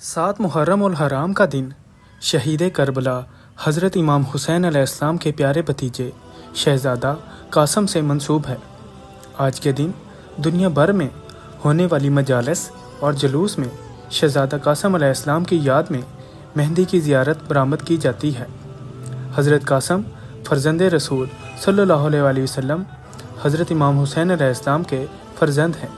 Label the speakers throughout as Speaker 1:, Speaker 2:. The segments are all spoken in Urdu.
Speaker 1: 7 محرم الحرام کا دن شہید کربلا حضرت امام حسین علیہ السلام کے پیارے بھتیجے شہزادہ قاسم سے منسوب ہے۔ آج کے دن دنیا بھر میں ہونے والی مجالس اور جلوس میں شہزادہ قاسم علیہ السلام کی یاد میں مہندی کی زیارت برآمد کی جاتی ہے۔ حضرت قاسم فرزند رسول صلی اللہ علیہ وسلم حضرت امام حسین علیہ السلام کے فرزند ہیں۔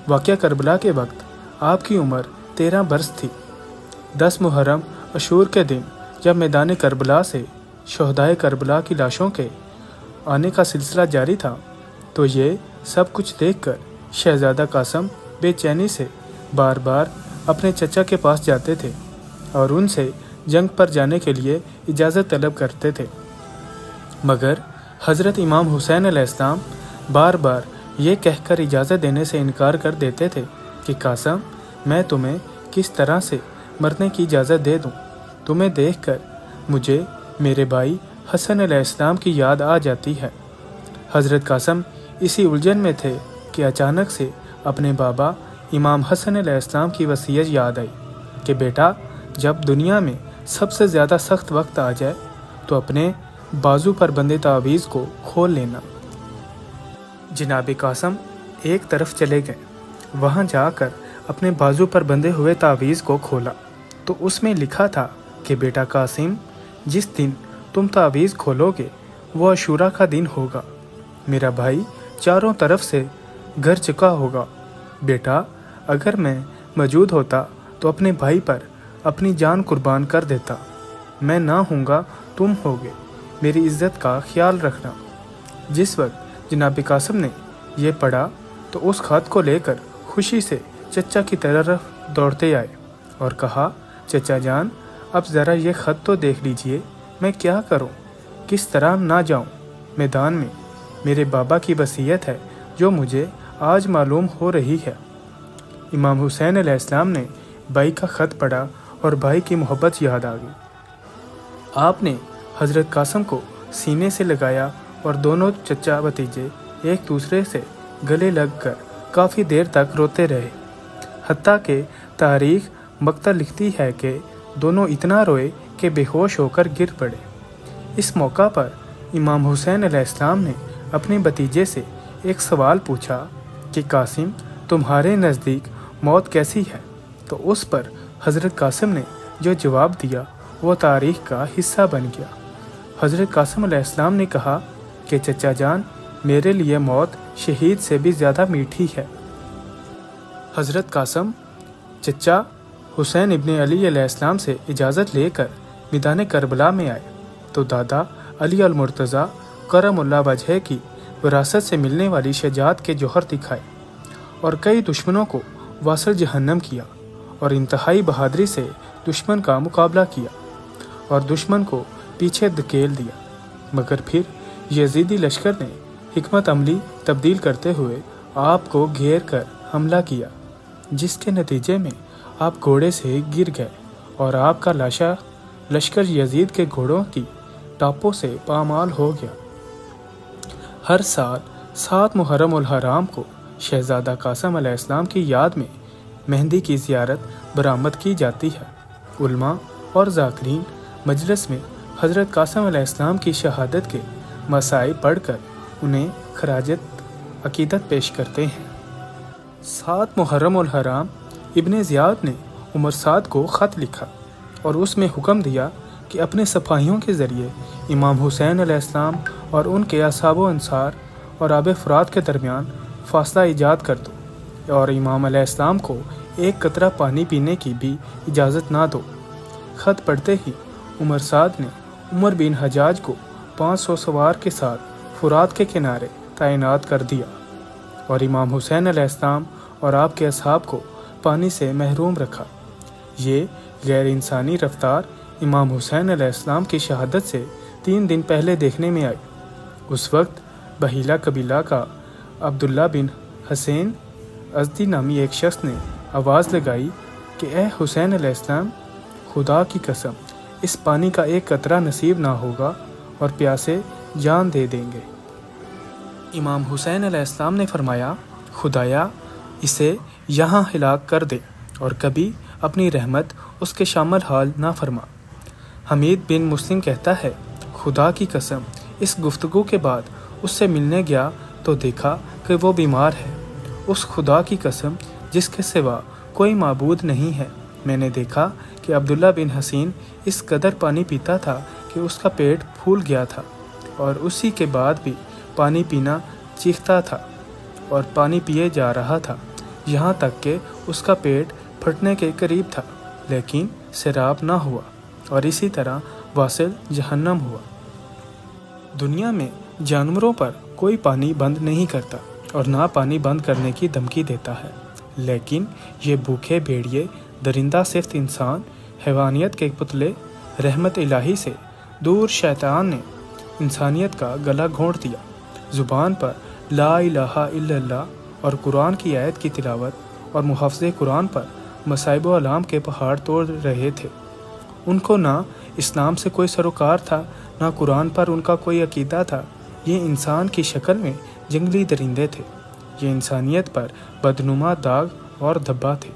Speaker 1: واقعہ کربلا کے وقت آپ کی عمر 13 برس تھی۔ 10 محرم عاشور کے دن جب میدان کربلا سے شہدائے کربلا کی لاشوں کے آنے کا سلسلہ جاری تھا تو یہ سب کچھ دیکھ کر شہزادہ قاسم بے چینی سے بار بار اپنے چچا کے پاس جاتے تھے اور ان سے جنگ پر جانے کے لیے اجازت طلب کرتے تھے، مگر حضرت امام حسین علیہ السلام بار بار یہ کہہ کر اجازت دینے سے انکار کر دیتے تھے کہ قاسم، میں تمہیں کس طرح سے مرنے کی اجازت دے دوں؟ تمہیں دیکھ کر مجھے میرے بھائی حسن علیہ السلام کی یاد آ جاتی ہے۔ حضرت قاسم اسی الجھن میں تھے کہ اچانک سے اپنے بابا امام حسن علیہ السلام کی وصیت یاد آئی کہ بیٹا، جب دنیا میں سب سے زیادہ سخت وقت آ جائے تو اپنے بازو پر بندے تعویذ کو کھول لینا۔ جناب قاسم ایک طرف چلے گئے، وہاں جا کر اپنے بازو پر بندھے ہوئے تعویذ کو کھولا تو اس میں لکھا تھا کہ بیٹا قاسم، جس دن تم تعویذ کھولو گے وہ عاشورہ کا دن ہوگا۔ میرا بھائی چاروں طرف سے گھر چکا ہوگا۔ بیٹا، اگر میں موجود ہوتا تو اپنے بھائی پر اپنی جان قربان کر دیتا۔ میں نہ ہوں گا، تم ہوگے، میری عزت کا خیال رکھنا۔ جس وقت جناب قاسم نے یہ پڑھا تو اس خط کو لے کر خوشی سے چچا کی طرف دوڑتے آئے اور کہا، چچا جان، اب ذرا یہ خط تو دیکھ لیجئے، میں کیا کروں، کس طرح نہ جاؤں میدان میں؟ میرے بابا کی وصیت ہے جو مجھے آج معلوم ہو رہی ہے۔ امام حسین علیہ السلام نے بھائی کا خط پڑھا اور بھائی کی محبت یاد آ گئی۔ آپ نے حضرت قاسم کو سینے سے لگایا اور دونوں چچا بھتیجے ایک دوسرے سے گلے لگ کر کافی دیر تک روتے رہے، حتیٰ کہ تاریخ مقطع لکھتی ہے کہ دونوں اتنا روئے کہ بے ہوش ہو کر گر پڑے۔ اس موقع پر امام حسین علیہ السلام نے اپنے بھتیجے سے ایک سوال پوچھا کہ قاسم، تمہارے نزدیک موت کیسی ہے؟ تو اس پر حضرت قاسم نے جو جواب دیا وہ تاریخ کا حصہ بن گیا۔ حضرت قاسم علیہ السلام نے کہا کہ چچا جان، میرے لیے موت شہید سے بھی زیادہ میٹھی ہے۔ حضرت قاسم چچا حسین ابن علی علیہ السلام سے اجازت لے کر میدان کربلا میں آئے تو دادا علی المرتضیٰ کرم اللہ وجہہ کی وراثت سے ملنے والی شجاعت کے جوہر دکھائے اور کئی دشمنوں کو واصل جہنم کیا اور انتہائی بہادری سے دشمن کا مقابلہ کیا اور دشمن کو پیچھے دھکیل دیا، مگر پھر یزیدی لشکر نے حکمت عملی تبدیل کرتے ہوئے آپ کو گھیر کر حملہ کیا، جس کے نتیجے میں آپ گھوڑے سے گر گئے اور آپ کا لاشا لشکر یزید کے گھوڑوں کی ٹاپوں سے پامال ہو گیا۔ ہر سال 7 محرم الحرام کو شہزادہ قاسم علیہ السلام کی یاد میں مہندی کی زیارت برآمد کی جاتی ہے۔ علماء اور ذاکرین مجلس میں حضرت قاسم علیہ السلام کی شہادت کے مسائل پڑھ کر انہیں خراج عقیدت پیش کرتے ہیں۔ 7 محرم الحرام ابن زیاد نے عمر سعد کو خط لکھا اور اس میں حکم دیا کہ اپنے سپاہیوں کے ذریعے امام حسین علیہ السلام اور ان کے اصحاب و انصار اور آب فرات کے درمیان فاصلہ ایجاد کر دو اور امام علیہ السلام کو ایک قطرہ پانی پینے کی بھی اجازت نہ دو۔ خط پڑھتے ہی عمر سعد نے عمر بن حجاج کو 500 سوار کے ساتھ فرات کے کنارے تعینات کر دیا اور امام حسین علیہ السلام اور آپ کے اصحاب کو پانی سے محروم رکھا۔ یہ غیر انسانی رفتار امام حسین علیہ السلام کی شہادت سے 3 دن پہلے دیکھنے میں آئی۔ اس وقت بحیلہ قبیلہ کا عبداللہ بن حسین ازدی نامی ایک شخص نے آواز لگائی کہ اے حسین علیہ السلام، خدا کی قسم، اس پانی کا ایک قطرہ نصیب نہ ہوگا اور پیاسے جان دے دیں گے۔ امام حسین علیہ السلام نے فرمایا، خدایا اسے یہاں ہلاک کر دے اور کبھی اپنی رحمت اس کے شامل حال نہ فرما۔ حمید بن مسلم کہتا ہے، خدا کی قسم اس گفتگو کے بعد اس سے ملنے گیا تو دیکھا کہ وہ بیمار ہے۔ اس خدا کی قسم جس کے سوا کوئی معبود نہیں ہے، میں نے دیکھا کہ عبداللہ بن حسین اس قدر پانی پیتا تھا کہ اس کا پیٹ پھول گیا تھا، اور اسی کے بعد بھی پانی پینا چیختا تھا اور پانی پیے جا رہا تھا، یہاں تک کہ اس کا پیٹ پھٹنے کے قریب تھا، لیکن سیراب نہ ہوا، اور اسی طرح واصل جہنم ہوا۔ دنیا میں جانوروں پر کوئی پانی بند نہیں کرتا اور نہ پانی بند کرنے کی دھمکی دیتا ہے، لیکن یہ بھوکے بھیڑیے، درندہ صفت انسان، حیوانیت کے پتلے، رحمت الہی سے دور شیطان نے انسانیت کا گلا گھونٹ دیا۔ زبان پر لا الہ الا اللہ اور قرآن کی آیت کی تلاوت اور محافظ قرآن پر مصائب و الام کے پہاڑ توڑ رہے تھے۔ ان کو نہ اسلام سے کوئی سروکار تھا، نہ قرآن پر ان کا کوئی عقیدہ تھا۔ یہ انسان کی شکل میں جنگلی درندے تھے، یہ انسانیت پر بدنما داغ اور دھبا تھے۔